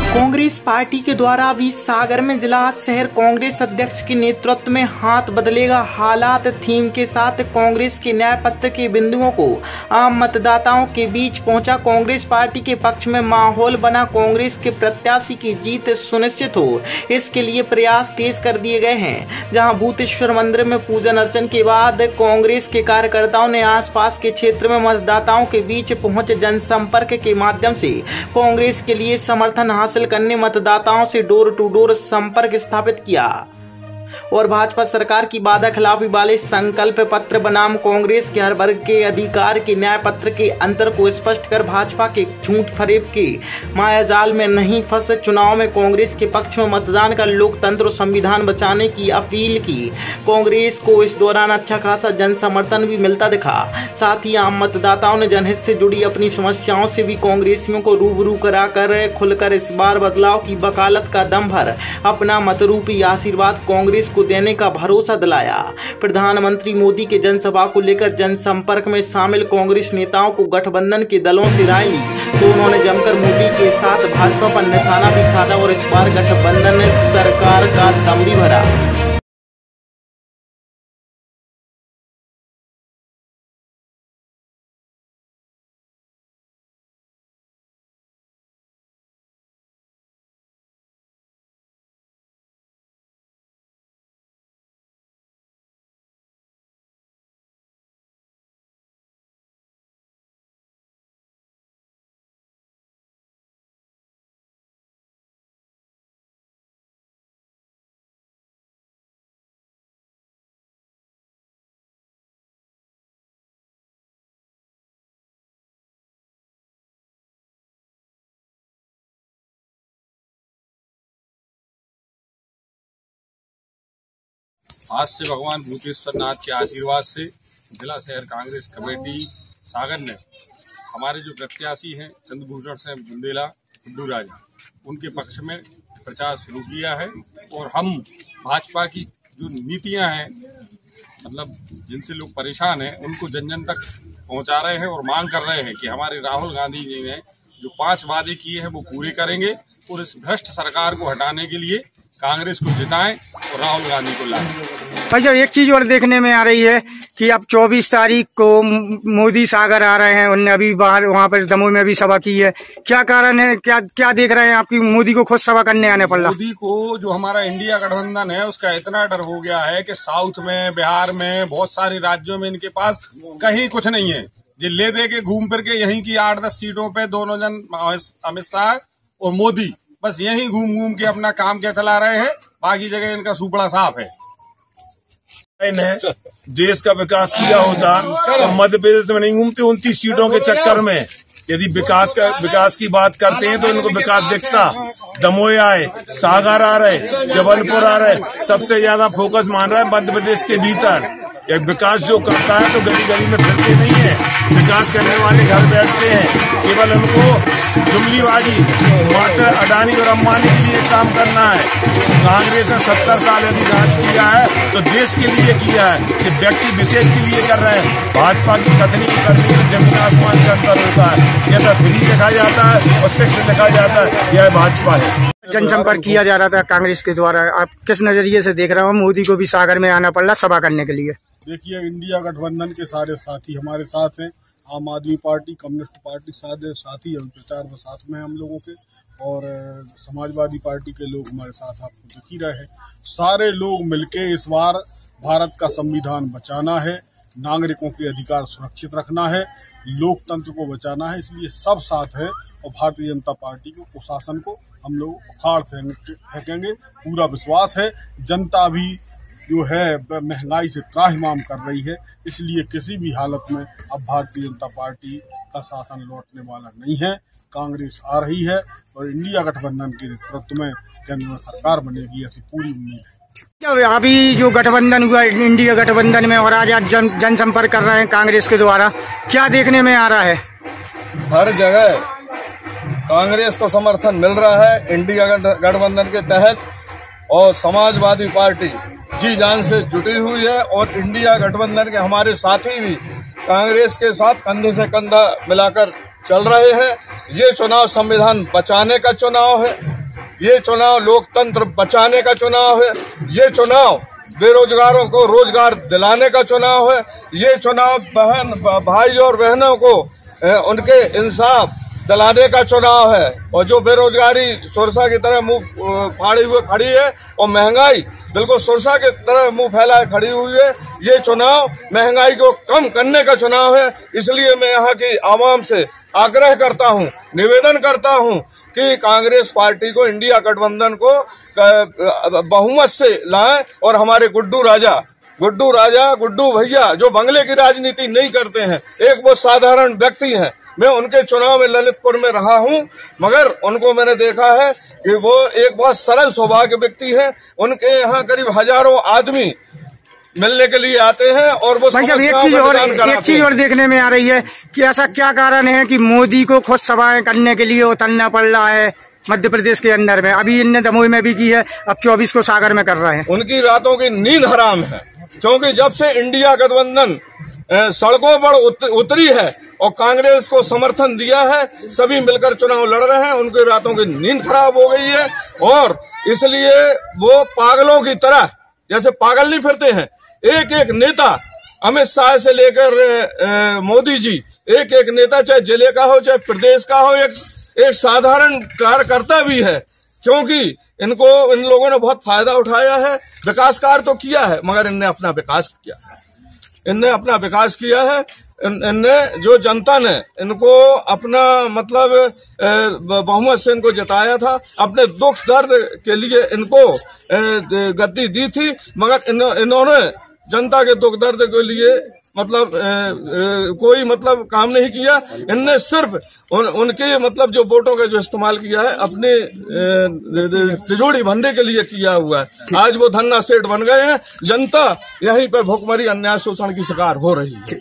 Congress party के द्वारा भी सागर में जिला शहर कांग्रेस अध्यक्ष के नेतृत्व में हाथ बदलेगा हालात थीम के साथ कांग्रेस के न्याय पत्र के बिंदुओं को आम मतदाताओं के बीच पहुंचा। कांग्रेस पार्टी के पक्ष में माहौल बना। कांग्रेस के प्रत्याशी की जीत सुनिश्चित हो, इसके लिए प्रयास तेज कर दिए गए हैं। जहां भूतेश्वर मंदिर में पूजन अर्चन के बाद कांग्रेस के कार्यकर्ताओं ने आसपास के क्षेत्र में मतदाताओं के बीच पहुंच जनसंपर्क के माध्यम से कांग्रेस के लिए समर्थन हासिल करने मतदाताओं से डोर टू डोर संपर्क स्थापित किया और भाजपा सरकार की वादा खिलाफी वाले संकल्प पत्र बनाम कांग्रेस के हर वर्ग के अधिकार के न्याय पत्र के अंतर को स्पष्ट कर भाजपा के झूठ फरेब के मायाजाल में नहीं फंस चुनाव में कांग्रेस के पक्ष में मतदान कर लोकतंत्र और संविधान बचाने की अपील की। कांग्रेस को इस दौरान अच्छा खासा जन समर्थन भी मिलता दिखा। साथ ही आम मतदाताओं ने जनहित से जुड़ी अपनी समस्याओं से भी कांग्रेसियों को रूबरू कराकर खुलकर इस बार बदलाव की वकालत का दम भर अपना मतरूपी आशीर्वाद कांग्रेस को देने का भरोसा दिलाया। प्रधानमंत्री मोदी के जनसभा को लेकर जनसंपर्क में शामिल कांग्रेस नेताओं को गठबंधन के दलों से राय ली तो उन्होंने जमकर मोदी के साथ भाजपा पर निशाना भी साधा और इस बार गठबंधन सरकार का दम भी भरा। आज से भगवान भूतेश्वर नाथ के आशीर्वाद से जिला शहर कांग्रेस कमेटी सागर ने हमारे जो प्रत्याशी हैं चंद्रभूषण सिंह बुंदेला गुड्डू राजा उनके पक्ष में प्रचार शुरू किया है और हम भाजपा की जो नीतियां हैं मतलब जिनसे लोग परेशान हैं उनको जन जन तक पहुंचा रहे हैं और मांग कर रहे हैं कि हमारे राहुल गांधी जी ने जो 5 वादे किए हैं वो पूरे करेंगे और इस भ्रष्ट सरकार को हटाने के लिए कांग्रेस को जिताएं और राहुल गांधी को लाएं। अच्छा, एक चीज और देखने में आ रही है कि अब 24 तारीख को मोदी सागर आ रहे हैं। उन्होंने अभी बाहर वहाँ पर दमोह में भी सभा की है। क्या कारण है, क्या देख रहे हैं आपकी मोदी को खुद सभा करने आने पड़ रहा? मोदी को जो हमारा इंडिया गठबंधन है उसका इतना डर हो गया है कि साउथ में, बिहार में, बहुत सारे राज्यों में इनके पास कहीं कुछ नहीं है। जे ले दे के घूम फिर के यहीं की 8-10 सीटों पे दोनों जन अमित शाह और मोदी बस यहीं घूम घूम के अपना काम क्या चला रहे हैं, बाकी जगह इनका सुपड़ा साफ है। देश का विकास किया होता तो मध्य प्रदेश में नहीं घूमते 29 सीटों के चक्कर में। यदि विकास की बात करते हैं तो इनको विकास दिखता। दमोह आए, सागर आ रहे, जबलपुर आ रहे, सबसे ज्यादा फोकस मान रहा है मध्य प्रदेश के भीतर। एक विकास जो करता है तो गली गली में फिरते नहीं है, विकास करने वाले घर बैठते हैं। केवल उनको जुमलीबाजी मात्र अडानी और अंबानी के लिए काम करना है। कांग्रेस ने 70 साल यदि राज किया है तो देश के लिए किया है कि व्यक्ति विशेष के लिए कर रहे हैं। भाजपा की कथनी करनी तो जमीन आसमान के अंतर होता है। जैसा 3 लिखा जाता है और 6 लिखा जाता है, यह भाजपा है। जनसंपर्क किया जा रहा था कांग्रेस के द्वारा, आप किस नजरिए से देख रहे हो? मोदी को भी सागर में आना पड़ रहा सभा करने के लिए। देखिए, इंडिया गठबंधन के सारे साथी हमारे साथ हैं। आम आदमी पार्टी, कम्युनिस्ट पार्टी सारे साथी हम प्रचार में साथ में हम लोगों के, और समाजवादी पार्टी के लोग हमारे साथ आपको दिख ही रहे हैं। सारे लोग मिलके इस बार भारत का संविधान बचाना है, नागरिकों के अधिकार सुरक्षित रखना है, लोकतंत्र को बचाना है, इसलिए सब साथ है। और भारतीय जनता पार्टी को, कुशासन को हम लोग उखाड़ फेंकेंगे, पूरा विश्वास है। जनता भी जो है महंगाई से त्राहिमाम कर रही है, इसलिए किसी भी हालत में अब भारतीय जनता पार्टी का शासन लौटने वाला नहीं है। कांग्रेस आ रही है और इंडिया गठबंधन के नेतृत्व में केंद्र में सरकार बनेगी, ऐसी पूरी उम्मीद है। अभी जो गठबंधन हुआ इंडिया गठबंधन में और आज जनसंपर्क कर रहे हैं कांग्रेस के द्वारा, क्या देखने में आ रहा है? हर जगह कांग्रेस को समर्थन मिल रहा है इंडिया गठबंधन के तहत, और समाजवादी पार्टी जी जान से जुटी हुई है। और इंडिया गठबंधन के हमारे साथी भी कांग्रेस के साथ कंधे से कंधा मिलाकर चल रहे हैं। ये चुनाव संविधान बचाने का चुनाव है। ये चुनाव लोकतंत्र बचाने का चुनाव है। ये चुनाव बेरोजगारों को रोजगार दिलाने का चुनाव है। ये चुनाव भाई और बहनों को उनके इंसाफ दिलाने का चुनाव है। और जो बेरोजगारी सुरसा की तरह मुंह फाड़े हुए खड़ी है और महंगाई बिल्कुल सुरसा की तरह मुंह फैलाए खड़ी हुई है, ये चुनाव महंगाई को कम करने का चुनाव है। इसलिए मैं यहाँ की आवाम से आग्रह करता हूँ, निवेदन करता हूँ कि कांग्रेस पार्टी को, इंडिया गठबंधन को बहुमत से लाएं और हमारे गुड्डू भैया जो बंगले की राजनीति नहीं करते हैं, एक वो साधारण व्यक्ति हैं। मैं उनके चुनाव में ललितपुर में रहा हूं, मगर उनको मैंने देखा है कि वो एक बहुत सरल स्वभाव के व्यक्ति हैं। उनके यहाँ करीब हजारों आदमी मिलने के लिए आते हैं और वो भाई साहब एक चीज और देखने में आ रही है कि ऐसा क्या कारण है कि मोदी को खुद सभाएं करने के लिए उतरना पड़ रहा है मध्य प्रदेश के अंदर में? अभी इनने दमोह में भी की है, अब 24 को सागर में कर रहे हैं। उनकी रातों की नींद हराम है, क्योंकि जब से इंडिया गठबंधन सड़कों पर उतरी है और कांग्रेस को समर्थन दिया है, सभी मिलकर चुनाव लड़ रहे हैं, उनकी रातों की नींद खराब हो गई है। और इसलिए वो पागलों की तरह, जैसे पागल नहीं फिरते हैं, एक एक नेता, अमित शाह से लेकर मोदी जी, एक एक नेता चाहे जिले का हो चाहे प्रदेश का हो, एक साधारण कार्यकर्ता भी है, क्योंकि इन लोगों ने बहुत फायदा उठाया है। विकास कार्य तो किया है, मगर इनने अपना विकास किया है। इनने जो जनता ने इनको अपना बहुमत से इनको जिताया था, अपने दुख दर्द के लिए इनको गद्दी दी थी, मगर इन्होंने जनता के दुख दर्द के लिए कोई काम नहीं किया। इनने सिर्फ उनके जो वोटों का जो इस्तेमाल किया है अपने तिजोरी भरने के लिए किया हुआ है। आज वो धन्ना सेठ बन गए हैं, जनता यहीं पे भुखमरी अन्याय शोषण की शिकार हो रही है।